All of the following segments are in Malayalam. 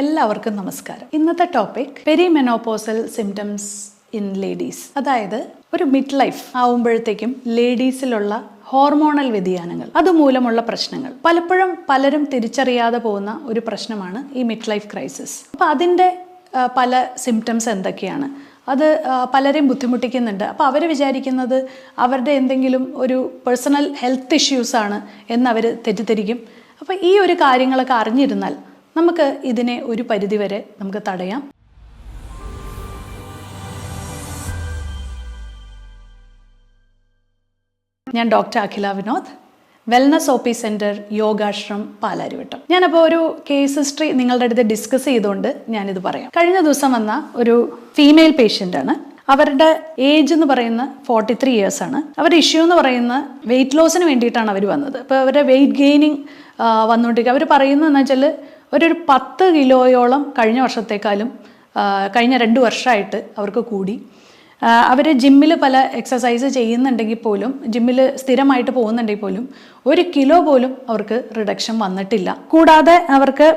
എല്ലാവർക്കും നമസ്കാരം. ഇന്നത്തെ topic perimenopausal symptoms in ladies. അതായത് ഒരു മിഡ് ലൈഫ് ആവുമ്പോഴത്തേക്കും ലേഡീസിലുള്ള ഹോർമോണൽ വ്യതിയാനങ്ങൾ, അതുമൂലമുള്ള പ്രശ്നങ്ങൾ. പലപ്പോഴും പലരും തിരിച്ചറിയാതെ പോകുന്ന ഒരു പ്രശ്നമാണ് ഈ മിഡ് ലൈഫ് ക്രൈസിസ്. അപ്പോൾ അതിൻ്റെ പല സിംറ്റംസ് എന്തൊക്കെയാണ്, അത് പലരെയും ബുദ്ധിമുട്ടിക്കുന്നുണ്ട്. അപ്പോൾ അവർ വിചാരിക്കുന്നത് അവരുടെ എന്തെങ്കിലും ഒരു പേഴ്സണൽ ഹെൽത്ത് ഇഷ്യൂസാണ് എന്നവർ തെറ്റിദ്ധരിക്കും. അപ്പോൾ ഈ ഒരു കാര്യങ്ങളൊക്കെ അറിഞ്ഞിരുന്നാൽ നമുക്ക് ഇതിനെ ഒരു പരിധിവരെ നമുക്ക് തടയാം. ഞാൻ doctor Akhila Vinod, wellness O P centre, Yogashram, Palarivattom. ഞാനപ്പോൾ ഒരു കേസ് ഹിസ്റ്ററി നിങ്ങളുടെ അടുത്ത് ഡിസ്കസ് ചെയ്തുകൊണ്ട് ഞാനിത് പറയാം. കഴിഞ്ഞ ദിവസം വന്ന ഒരു ഫീമെയിൽ പേഷ്യൻ്റാണ്. അവരുടെ ഏജ് എന്ന് പറയുന്ന 43 years ആണ്. അവരുടെ ഇഷ്യൂ എന്ന് പറയുന്ന വെയിറ്റ് ലോസിന് വേണ്ടിയിട്ടാണ് അവർ വന്നത്. അപ്പോൾ അവരുടെ വെയിറ്റ് ഗെയിനിങ് വന്നുകൊണ്ടിരിക്കുക. അവർ പറയുന്നതെന്ന് വെച്ചാൽ ഒരു 10 കിലോയോളം കഴിഞ്ഞ വർഷത്തേക്കാളും കഴിഞ്ഞ 2 വർഷമായിട്ട് അവർക്ക് കൂടി. അവർ ജിമ്മിൽ പല എക്സസൈസ് ചെയ്യുന്നുണ്ടെങ്കിൽ പോലും, ജിമ്മിൽ സ്ഥിരമായിട്ട് പോകുന്നുണ്ടെങ്കിൽ പോലും 1 കിലോ പോലും അവർക്ക് റിഡക്ഷൻ വന്നിട്ടില്ല. കൂടാതെ അവർക്ക്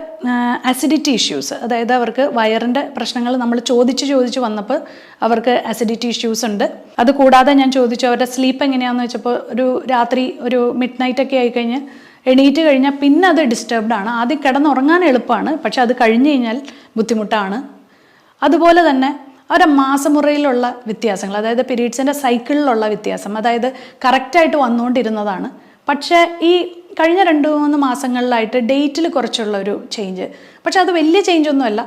അസിഡിറ്റി ഇഷ്യൂസ്, അതായത് അവർക്ക് വയറിൻ്റെ പ്രശ്നങ്ങൾ നമ്മൾ ചോദിച്ച് വന്നപ്പോൾ അവർക്ക് അസിഡിറ്റി ഇഷ്യൂസ് ഉണ്ട്. അത് കൂടാതെ ഞാൻ ചോദിച്ചു അവരുടെ സ്ലീപ്പ് എങ്ങനെയാണെന്ന് വെച്ചപ്പോൾ ഒരു രാത്രി ഒരു മിഡ് നൈറ്റൊക്കെ ആയിക്കഴിഞ്ഞ് എണീറ്റ് കഴിഞ്ഞാൽ പിന്നെ അത് ഡിസ്റ്റർബ്ഡ് ആണ്. ആദ്യം കിടന്നുറങ്ങാൻ എളുപ്പമാണ്, പക്ഷെ അത് കഴിഞ്ഞ് കഴിഞ്ഞാൽ ബുദ്ധിമുട്ടാണ്. അതുപോലെ തന്നെ അവരുടെ മാസമുറയിലുള്ള വ്യത്യാസങ്ങൾ, അതായത് പീരീഡ്സിൻ്റെ സൈക്കിളിലുള്ള വ്യത്യാസം, അതായത് കറക്റ്റായിട്ട് വന്നുകൊണ്ടിരുന്നതാണ്. പക്ഷേ ഈ കഴിഞ്ഞ 2-3 മാസങ്ങളിലായിട്ട് ഡേറ്റിൽ കുറച്ചുള്ള ഒരു ചേഞ്ച്, പക്ഷെ അത് വലിയ ചേഞ്ചൊന്നുമല്ല.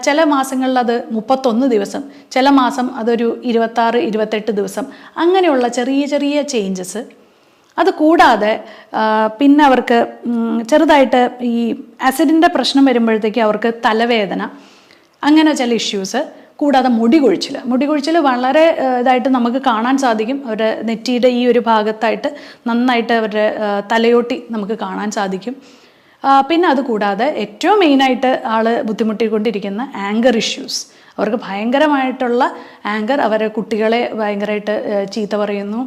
ചില മാസങ്ങളിൽ അത് 31 ദിവസം, ചില മാസം അതൊരു 26-28 ദിവസം, അങ്ങനെയുള്ള ചെറിയ ചേഞ്ചസ്. അത് കൂടാതെ പിന്നെ അവർക്ക് ചെറുതായിട്ട് ഈ ആസിഡിൻ്റെ പ്രശ്നം വരുമ്പോഴത്തേക്ക് അവർക്ക് തലവേദന, അങ്ങനെ ചില ഇഷ്യൂസ്. കൂടാതെ മുടി കൊഴിച്ചിൽ വളരെ ഇതായിട്ട് നമുക്ക് കാണാൻ സാധിക്കും. അവരുടെ നെറ്റിയുടെ ഈ ഒരു ഭാഗത്തായിട്ട് നന്നായിട്ട് അവരുടെ തലയോട്ടി നമുക്ക് കാണാൻ സാധിക്കും. പിന്നെ അത് കൂടാതെ ഏറ്റവും മെയിനായിട്ട് ആൾ ബുദ്ധിമുട്ടിക്കൊണ്ടിരിക്കുന്ന ആങ്കർ ഇഷ്യൂസ്. അവർക്ക് ഭയങ്കരമായിട്ടുള്ള ആങ്കർ, അവരെ കുട്ടികളെ ഭയങ്കരമായിട്ട് ചീത്ത പറയുന്നു,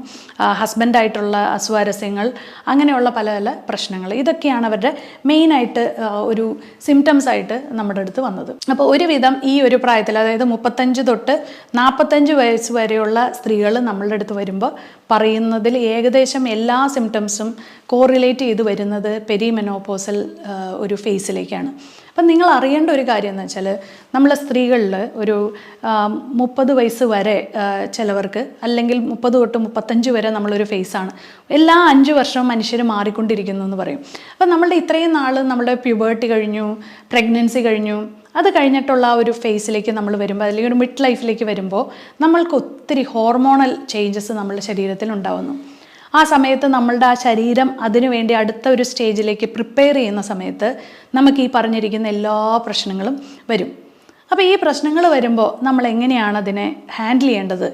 ഹസ്ബൻഡായിട്ടുള്ള അസ്വാരസ്യങ്ങൾ, അങ്ങനെയുള്ള പല പ്രശ്നങ്ങൾ. ഇതൊക്കെയാണ് അവരുടെ മെയിനായിട്ട് ഒരു സിംറ്റംസ് ആയിട്ട് നമ്മുടെ അടുത്ത് വന്നത്. അപ്പോൾ ഒരുവിധം ഈ ഒരു പ്രായത്തിൽ, അതായത് 35 തൊട്ട് 45 വയസ്സ് വരെയുള്ള സ്ത്രീകൾ നമ്മളുടെ അടുത്ത് വരുമ്പോൾ പറയുന്നതിൽ ഏകദേശം എല്ലാ സിംറ്റംസും കോറിലേറ്റ് ചെയ്ത് വരുന്നത് പെരിമെനോപോസൽ ഒരു ഫേസിലേക്കാണ്. അപ്പം നിങ്ങൾ അറിയേണ്ട ഒരു കാര്യം എന്ന് വെച്ചാൽ, നമ്മളെ സ്ത്രീകളിൽ ഒരു 30 വയസ്സ് വരെ ചിലവർക്ക്, അല്ലെങ്കിൽ 30 തൊട്ട് 35 വരെ നമ്മളൊരു ഫേസാണ്. എല്ലാ 5 വർഷവും മനുഷ്യർ മാറിക്കൊണ്ടിരിക്കുന്നു എന്ന് പറയും. അപ്പം നമ്മളുടെ ഇത്രയും നാൾ നമ്മുടെ പ്യൂബേർട്ടി കഴിഞ്ഞു, പ്രഗ്നൻസി കഴിഞ്ഞു, അത് കഴിഞ്ഞിട്ടുള്ള ആ ഒരു ഫേസിലേക്ക് നമ്മൾ വരുമ്പോൾ, അല്ലെങ്കിൽ ഒരു മിഡ് ലൈഫിലേക്ക് വരുമ്പോൾ നമ്മൾക്ക് ഒത്തിരി ഹോർമോണൽ ചേഞ്ചസ് നമ്മളുടെ ശരീരത്തിൽ ഉണ്ടാവുന്നു. ആ സമയത്ത് നമ്മളുടെ ആ ശരീരം അതിനു വേണ്ടി അടുത്ത ഒരു സ്റ്റേജിലേക്ക് പ്രിപ്പയർ ചെയ്യുന്ന സമയത്ത് നമുക്ക് ഈ പറഞ്ഞിരിക്കുന്ന എല്ലാ പ്രശ്നങ്ങളും വരും. അപ്പോൾ ഈ പ്രശ്നങ്ങൾ വരുമ്പോൾ നമ്മൾ എങ്ങനെയാണ് അതിനെ ഹാൻഡിൽ ചെയ്യേണ്ടത്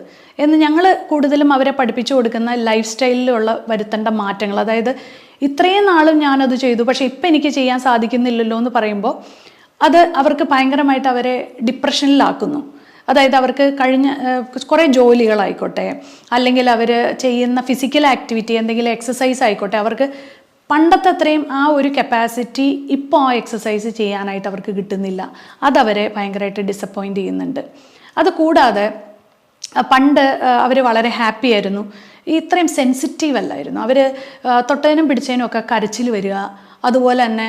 എന്ന് ഞങ്ങൾ കൂടുതലും അവരെ പഠിപ്പിച്ചു കൊടുക്കുന്ന ലൈഫ് സ്റ്റൈലിലുള്ള വരുത്തേണ്ട മാറ്റങ്ങൾ. അതായത് ഇത്രയും നാളും ഞാനത് ചെയ്തു, പക്ഷേ ഇപ്പം എനിക്ക് ചെയ്യാൻ സാധിക്കുന്നില്ലല്ലോ എന്ന് പറയുമ്പോൾ അത് അവർക്ക് ഭയങ്കരമായിട്ട് അവരെ ഡിപ്രഷനിലാക്കുന്നു. അതായത് അവർക്ക് കഴിഞ്ഞ കുറേ ജോലികളായിക്കോട്ടെ, അല്ലെങ്കിൽ അവർ ചെയ്യുന്ന ഫിസിക്കൽ ആക്ടിവിറ്റി, എന്തെങ്കിലും എക്സസൈസ് ആയിക്കോട്ടെ, അവർക്ക് പണ്ടത്തെ അത്രയും ആ ഒരു കപ്പാസിറ്റി ഇപ്പോൾ ആ എക്സസൈസ് ചെയ്യാനായിട്ട് അവർക്ക് കിട്ടുന്നില്ല. അതവരെ ഭയങ്കരമായിട്ട് ഡിസപ്പോയിൻ്റ് ചെയ്യുന്നുണ്ട്. അത് കൂടാതെ പണ്ട് അവർ വളരെ ഹാപ്പി ആയിരുന്നു, ഇത്രയും സെൻസിറ്റീവ് അല്ലായിരുന്നു. അവർ തൊട്ടതിനും പിടിച്ചതിനും ഒക്കെ കരച്ചിൽ വരിക, അതുപോലെ തന്നെ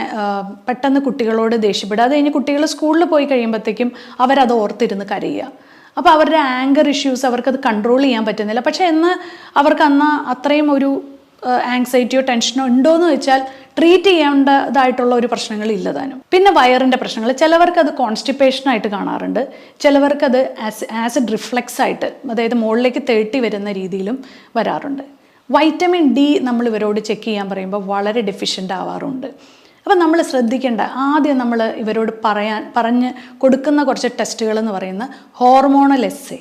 പെട്ടെന്ന് കുട്ടികളോട് ദേഷ്യപ്പെടുക. അത് കഴിഞ്ഞ് കുട്ടികൾ സ്കൂളിൽ പോയി കഴിയുമ്പോഴത്തേക്കും അവരത് ഓർത്തിരുന്ന് കരയുക. അപ്പോൾ അവരുടെ ആങ്കർ ഇഷ്യൂസ് അവർക്കത് കൺട്രോൾ ചെയ്യാൻ പറ്റുന്നില്ല. പക്ഷേ എന്ന് അവർക്ക് അന്ന് അത്രയും ഒരു ആങ്സൈറ്റിയോ ടെൻഷനോ ഉണ്ടോയെന്ന് വെച്ചാൽ ട്രീറ്റ് ചെയ്യേണ്ടതായിട്ടുള്ള ഒരു പ്രശ്നങ്ങളില്ല താനും. പിന്നെ വയറിൻ്റെ പ്രശ്നങ്ങൾ, ചിലവർക്ക് അത് കോൺസ്റ്റിപ്പേഷനായിട്ട് കാണാറുണ്ട്, ചിലവർക്കത് ആസിഡ് റിഫ്ലക്സ് ആയിട്ട്, അതായത് മുകളിലേക്ക് തേട്ടി വരുന്ന രീതിയിലും വരാറുണ്ട്. വൈറ്റമിൻ ഡി നമ്മൾ ഇവരോട് ചെക്ക് ചെയ്യാൻ പറയുമ്പോൾ വളരെ ഡെഫിഷ്യൻ്റ് ആവാറുണ്ട്. അപ്പം നമ്മൾ ശ്രദ്ധിക്കേണ്ട, ആദ്യം നമ്മൾ ഇവരോട് പറഞ്ഞ് കൊടുക്കുന്ന കുറച്ച് ടെസ്റ്റുകൾ എന്ന് പറയുന്ന ഹോർമോണൽ എസ്സേ.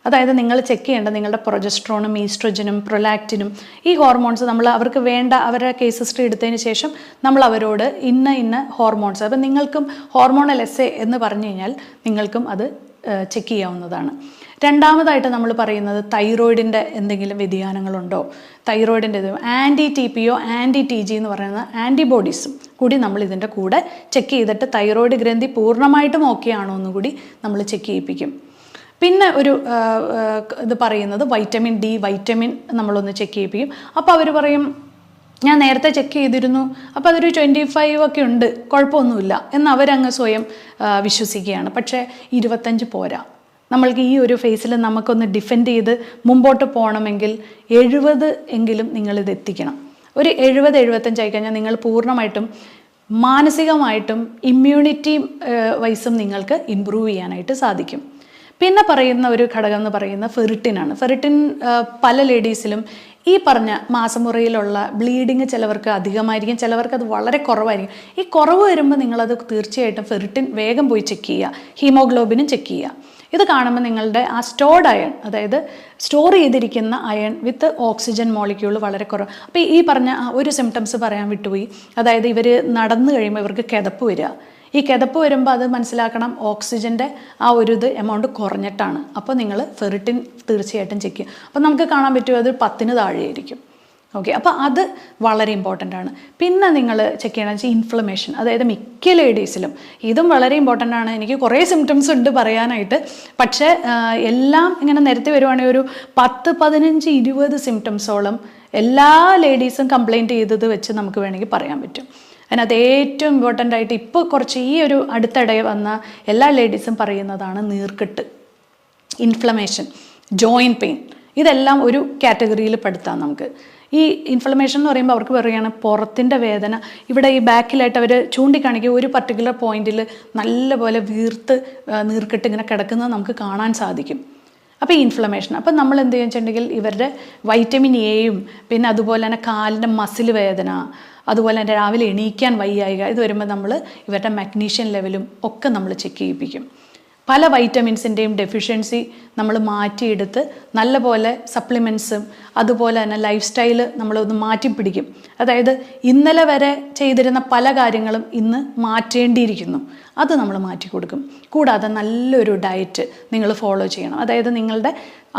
അതായത് നിങ്ങൾ ചെക്ക് ചെയ്യേണ്ട നിങ്ങളുടെ പ്രൊജസ്ട്രോണും ഈസ്ട്രജനും പ്രൊലാക്റ്റിനും, ഈ ഹോർമോൺസ് നമ്മൾ അവർക്ക് വേണ്ട, അവരുടെ കേസ് ഹിസ്റ്ററി എടുത്തതിന് ശേഷം നമ്മൾ അവരോട് ഇന്ന ഹോർമോൺസ്, അപ്പം നിങ്ങൾക്കും ഹോർമോണൽ എസ്സേ എന്ന് പറഞ്ഞു കഴിഞ്ഞാൽ നിങ്ങൾക്കും അത് ചെക്ക് ചെയ്യാവുന്നതാണ്. രണ്ടാമതായിട്ട് നമ്മൾ പറയുന്നത് തൈറോയിഡിൻ്റെ എന്തെങ്കിലും വ്യതിയാനങ്ങളുണ്ടോ, തൈറോയിഡിൻ്റെ ആൻറ്റി TPO ആൻറ്റി TG എന്ന് പറയുന്ന ആൻറ്റിബോഡീസും കൂടി നമ്മൾ ഇതിൻ്റെ കൂടെ ചെക്ക് ചെയ്തിട്ട് തൈറോയിഡ് ഗ്രന്ഥി പൂർണ്ണമായിട്ടും ഓക്കെ ആണോ എന്നും കൂടി നമ്മൾ ചെക്ക് ചെയ്യിപ്പിക്കും. പിന്നെ ഒരു ഇത് പറയുന്നത് വൈറ്റമിൻ D വൈറ്റമിൻ നമ്മളൊന്ന് ചെക്ക് ചെയ്യിപ്പിക്കും. അപ്പോൾ അവർ പറയും ഞാൻ നേരത്തെ ചെക്ക് ചെയ്തിരുന്നു, അപ്പോൾ അതൊരു 25 ഒക്കെ ഉണ്ട്, കുഴപ്പമൊന്നുമില്ല എന്ന് അവരങ്ങ് സ്വയം വിശ്വസിക്കുകയാണ്. പക്ഷേ 25 പോരാ. നമ്മൾക്ക് ഈ ഒരു ഫേസിൽ നമുക്കൊന്ന് ഡിഫെൻഡ് ചെയ്ത് മുമ്പോട്ട് പോകണമെങ്കിൽ 70 എങ്കിലും നിങ്ങളിത് എത്തിക്കണം. ഒരു 70-75 ആയിക്കഴിഞ്ഞാൽ നിങ്ങൾ പൂർണ്ണമായിട്ടും മാനസികമായിട്ടും ഇമ്മ്യൂണിറ്റി വൈസും നിങ്ങൾക്ക് ഇമ്പ്രൂവ് ചെയ്യാനായിട്ട് സാധിക്കും. പിന്നെ പറയുന്ന ഒരു ഘടകം എന്ന് പറയുന്ന ഫെറിറ്റിനാണ്. ഫെറിറ്റിൻ പല ലേഡീസിലും ഈ പറഞ്ഞ മാസമുറയിലുള്ള ബ്ലീഡിങ് ചിലവർക്ക് അധികമായിരിക്കും, ചിലവർക്ക് അത് വളരെ കുറവായിരിക്കും. ഈ കുറവ് വരുമ്പോൾ നിങ്ങളത് തീർച്ചയായിട്ടും ഫെറിറ്റിൻ വേഗം പോയി ചെക്ക് ചെയ്യുക, ഹീമോഗ്ലോബിനും ചെക്ക് ചെയ്യുക. ഇത് കാണുമ്പോൾ നിങ്ങളുടെ ആ സ്റ്റോർഡ് അയൺ, അതായത് സ്റ്റോർ ചെയ്തിരിക്കുന്ന അയൺ വിത്ത് ഓക്സിജൻ മോളിക്യൂൾ വളരെ കുറവ്. അപ്പോൾ ഈ പറഞ്ഞ ഒരു സിംറ്റംസ് പറയാൻ വിട്ടുപോയി. അതായത് ഇവർ നടന്നു കഴിയുമ്പോൾ ഇവർക്ക് കിതപ്പ് വരിക. ഈ കിതപ്പ് വരുമ്പോൾ അത് മനസ്സിലാക്കണം, ഓക്സിജൻ്റെ ആ ഒരു എമൗണ്ട് കുറഞ്ഞിട്ടാണ്. അപ്പോൾ നിങ്ങൾ ഫെറിറ്റിൻ തീർച്ചയായിട്ടും ചെക്ക് ചെയ്യുക. അപ്പോൾ നമുക്ക് കാണാൻ പറ്റും അത് 10 താഴെയായിരിക്കും. ഓക്കെ, അപ്പോൾ അത് വളരെ ഇമ്പോർട്ടൻ്റ് ആണ്. പിന്നെ നിങ്ങൾ ചെക്ക് ചെയ്യണമെന്ന് വെച്ചാൽ ഇൻഫ്ലമേഷൻ, അതായത് മിക്ക ലേഡീസിലും ഇതും വളരെ ഇമ്പോർട്ടൻ്റ് ആണ്. എനിക്ക് കുറേ സിംറ്റംസ് ഉണ്ട് പറയാനായിട്ട്, പക്ഷേ എല്ലാം ഇങ്ങനെ നിരത്തി വരുവാണെങ്കിൽ ഒരു 10, 15, 20 സിംറ്റംസോളം എല്ലാ ലേഡീസും കംപ്ലയിൻറ്റ് ചെയ്തത് വെച്ച് നമുക്ക് വേണമെങ്കിൽ പറയാൻ പറ്റും. അതിനകത്ത് ഏറ്റവും ഇമ്പോർട്ടൻ്റ് ആയിട്ട് ഇപ്പോൾ കുറച്ച് ഈ ഒരു അടുത്തിടെ വന്ന എല്ലാ ലേഡീസും പറയുന്നതാണ് നീർക്കെട്ട്, ഇൻഫ്ലമേഷൻ, ജോയിൻറ്റ് പെയിൻ. ഇതെല്ലാം ഒരു കാറ്റഗറിയിൽ പെടുത്താം നമുക്ക്. ഈ ഇൻഫ്ലമേഷൻ എന്ന് പറയുമ്പോൾ അവർക്ക് പറയുകയാണ് പുറത്തിൻ്റെ വേദന. ഇവിടെ ഈ ബാക്കിലായിട്ട് അവർ ചൂണ്ടിക്കാണിക്കുക ഒരു പർട്ടിക്കുലർ പോയിന്റിൽ നല്ലപോലെ വീർത്ത് നീർക്കെട്ട് ഇങ്ങനെ കിടക്കുന്നത് നമുക്ക് കാണാൻ സാധിക്കും. അപ്പോൾ ഈ ഇൻഫ്ലമേഷൻ, അപ്പം നമ്മൾ എന്ത് ചെയ്യുന്നുവെച്ചിട്ടുണ്ടെങ്കിൽ ഇവരുടെ വൈറ്റമിൻ എയും പിന്നെ അതുപോലെ തന്നെ കാലിൻ്റെ മസിൽ വേദന, അതുപോലെ തന്നെ രാവിലെ എണീക്കാൻ വയ്യായിക, ഇത് വരുമ്പോൾ നമ്മൾ ഇവരുടെ മഗ്നീഷ്യം ലെവലും ഒക്കെ നമ്മൾ ചെക്ക് ചെയ്യിപ്പിക്കും. പല വൈറ്റമിൻസിൻ്റെയും ഡെഫിഷ്യൻസി നമ്മൾ മാറ്റിയെടുത്ത് നല്ലപോലെ സപ്ലിമെൻറ്റ്സും അതുപോലെ തന്നെ ലൈഫ് സ്റ്റൈല് നമ്മളൊന്ന് മാറ്റിപ്പിടിക്കും. അതായത് ഇന്നലെ വരെ ചെയ്തിരുന്ന പല കാര്യങ്ങളും ഇന്ന് മാറ്റേണ്ടിയിരിക്കുന്നു, അത് നമ്മൾ മാറ്റി കൊടുക്കും. കൂടാതെ നല്ലൊരു ഡയറ്റ് നിങ്ങൾ ഫോളോ ചെയ്യണം. അതായത് നിങ്ങളുടെ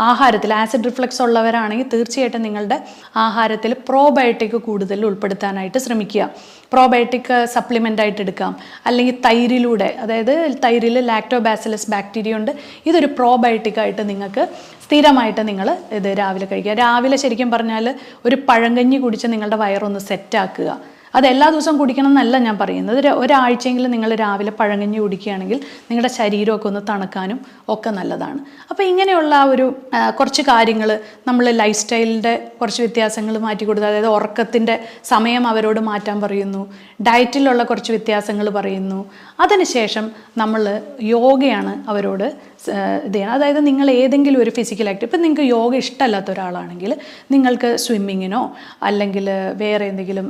ആഹാരത്തിൽ ആസിഡ് റിഫ്ലക്സ് ഉള്ളവരാണെങ്കിൽ തീർച്ചയായിട്ടും നിങ്ങളുടെ ആഹാരത്തിൽ പ്രോബയോട്ടിക് കൂടുതൽ ഉൾപ്പെടുത്താനായിട്ട് ശ്രമിക്കുക. പ്രോബയോട്ടിക് സപ്ലിമെൻ്റ് ആയിട്ട് എടുക്കാം, അല്ലെങ്കിൽ തൈരിലൂടെ, അതായത് തൈരിൽ ലാക്ടോബാസിലസ് ബാക്ടീരിയ ഉണ്ട്, ഇതൊരു പ്രോബയോട്ടിക് ആയിട്ട് നിങ്ങൾക്ക് സ്ഥിരമായിട്ട് നിങ്ങൾ ഇത് രാവിലെ കഴിക്കുക. രാവിലെ ശരിക്കും പറഞ്ഞാൽ ഒരു പഴങ്കഞ്ഞി കുടിച്ച് നിങ്ങളുടെ വയറൊന്ന് സെറ്റാക്കുക. അത് എല്ലാ ദിവസവും കുടിക്കണം എന്നല്ല ഞാൻ പറയുന്നത്. ഒരാഴ്ചയെങ്കിലും നിങ്ങൾ രാവിലെ പഴങ്കഞ്ഞി കുടിക്കുകയാണെങ്കിൽ നിങ്ങളുടെ ശരീരമൊക്കെ ഒന്ന് തണുക്കാനും ഒക്കെ നല്ലതാണ്. അപ്പോൾ ഇങ്ങനെയുള്ള ഒരു കുറച്ച് കാര്യങ്ങൾ നമ്മൾ ലൈഫ് സ്റ്റൈലിൻ്റെ കുറച്ച് വ്യത്യാസങ്ങൾ മാറ്റി കൊടുത്ത്, അതായത് ഉറക്കത്തിൻ്റെ സമയം അവരോട് മാറ്റാൻ പറയുന്നു, ഡയറ്റിലുള്ള കുറച്ച് വ്യത്യാസങ്ങൾ പറയുന്നു. അതിനുശേഷം നമ്മൾ യോഗയാണ് അവരോട് ഇത് ചെയ്യണം. അതായത് നിങ്ങൾ ഏതെങ്കിലും ഒരു ഫിസിക്കൽ ആക്ടിവിറ്റി, ഇപ്പം നിങ്ങൾക്ക് യോഗ ഇഷ്ടമല്ലാത്ത ഒരാളാണെങ്കിൽ നിങ്ങൾക്ക് സ്വിമ്മിങ്ങിനോ അല്ലെങ്കിൽ വേറെ എന്തെങ്കിലും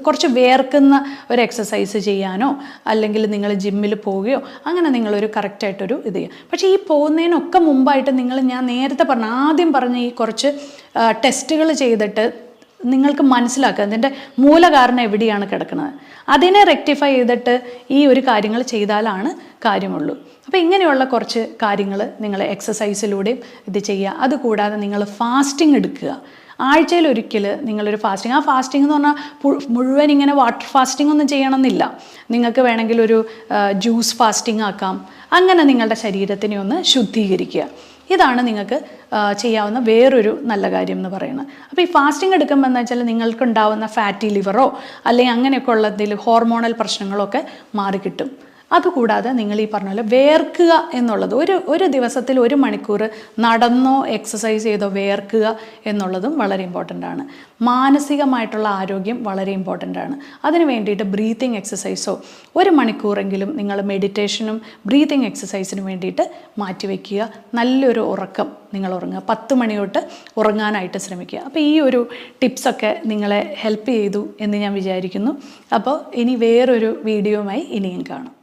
കുറച്ച് വേർക്കുന്ന ഒരു എക്സസൈസ് ചെയ്യാനോ അല്ലെങ്കിൽ നിങ്ങൾ ജിമ്മിൽ പോവുകയോ അങ്ങനെ നിങ്ങളൊരു കറക്റ്റായിട്ടൊരു ഇത് ചെയ്യുക. പക്ഷേ ഈ പോകുന്നതിനൊക്കെ മുമ്പായിട്ട് ഞാൻ നേരത്തെ ആദ്യം പറഞ്ഞ ഈ കുറച്ച് ടെസ്റ്റുകൾ ചെയ്തിട്ട് നിങ്ങൾക്ക് മനസ്സിലാക്കുക അതിൻ്റെ മൂലകാരണം എവിടെയാണ് കിടക്കുന്നത്. അതിനെ റെക്ടിഫൈ ചെയ്തിട്ട് ഈ ഒരു കാര്യങ്ങൾ ചെയ്താലാണ് കാര്യമുള്ളൂ. അപ്പോൾ ഇങ്ങനെയുള്ള കുറച്ച് കാര്യങ്ങൾ നിങ്ങൾ എക്സസൈസിലൂടെയും ഇത് ചെയ്യുക. അതുകൂടാതെ നിങ്ങൾ ഫാസ്റ്റിംഗ് എടുക്കുക. ആഴ്ചയിലൊരിക്കൽ നിങ്ങളൊരു ഫാസ്റ്റിംഗ്, ആ ഫാസ്റ്റിംഗ് എന്ന് പറഞ്ഞാൽ മുഴുവൻ ഇങ്ങനെ വാട്ടർ ഫാസ്റ്റിംഗ് ഒന്നും ചെയ്യണമെന്നില്ല. നിങ്ങൾക്ക് വേണമെങ്കിൽ ഒരു ജ്യൂസ് ഫാസ്റ്റിംഗ് ആക്കാം. അങ്ങനെ നിങ്ങളുടെ ശരീരത്തിനെ ഒന്ന് ശുദ്ധീകരിക്കുക. ഇതാണ് നിങ്ങൾക്ക് ചെയ്യാവുന്ന വേറൊരു നല്ല കാര്യം എന്ന് പറയുന്നത്. അപ്പോൾ ഈ ഫാസ്റ്റിംഗ് എടുക്കുമ്പോൾ എന്താ വെച്ചാൽ നിങ്ങൾക്കുണ്ടാവുന്ന ഫാറ്റി ലിവറോ അല്ലെങ്കിൽ അങ്ങനെയൊക്കെ ഉള്ള എന്തെങ്കിലും ഹോർമോണൽ പ്രശ്നങ്ങളൊക്കെ മാറിക്കിട്ടും. അതുകൂടാതെ നിങ്ങൾ ഈ പറഞ്ഞ പോലെ വേർക്കുക എന്നുള്ളത്, ഒരു ദിവസത്തിൽ 1 മണിക്കൂർ നടന്നോ എക്സസൈസ് ചെയ്തോ വേർക്കുക എന്നുള്ളതും വളരെ ഇമ്പോർട്ടൻ്റ് ആണ്. മാനസികമായിട്ടുള്ള ആരോഗ്യം വളരെ ഇമ്പോർട്ടൻ്റ് ആണ്. അതിന് വേണ്ടിയിട്ട് ബ്രീത്തിങ് എക്സസൈസോ 1 മണിക്കൂറെങ്കിലും നിങ്ങൾ മെഡിറ്റേഷനും ബ്രീത്തിങ് എക്സസൈസിനും വേണ്ടിയിട്ട് മാറ്റിവെക്കുക. നല്ലൊരു ഉറക്കം നിങ്ങൾ ഉറങ്ങുക. 10 മണി തൊട്ട് ഉറങ്ങാനായിട്ട് ശ്രമിക്കുക. അപ്പോൾ ഈ ഒരു ടിപ്സൊക്കെ നിങ്ങളെ ഹെൽപ്പ് ചെയ്തു എന്ന് ഞാൻ വിചാരിക്കുന്നു. അപ്പോൾ ഇനി വേറൊരു വീഡിയോയുമായി ഇനിയും കാണാം.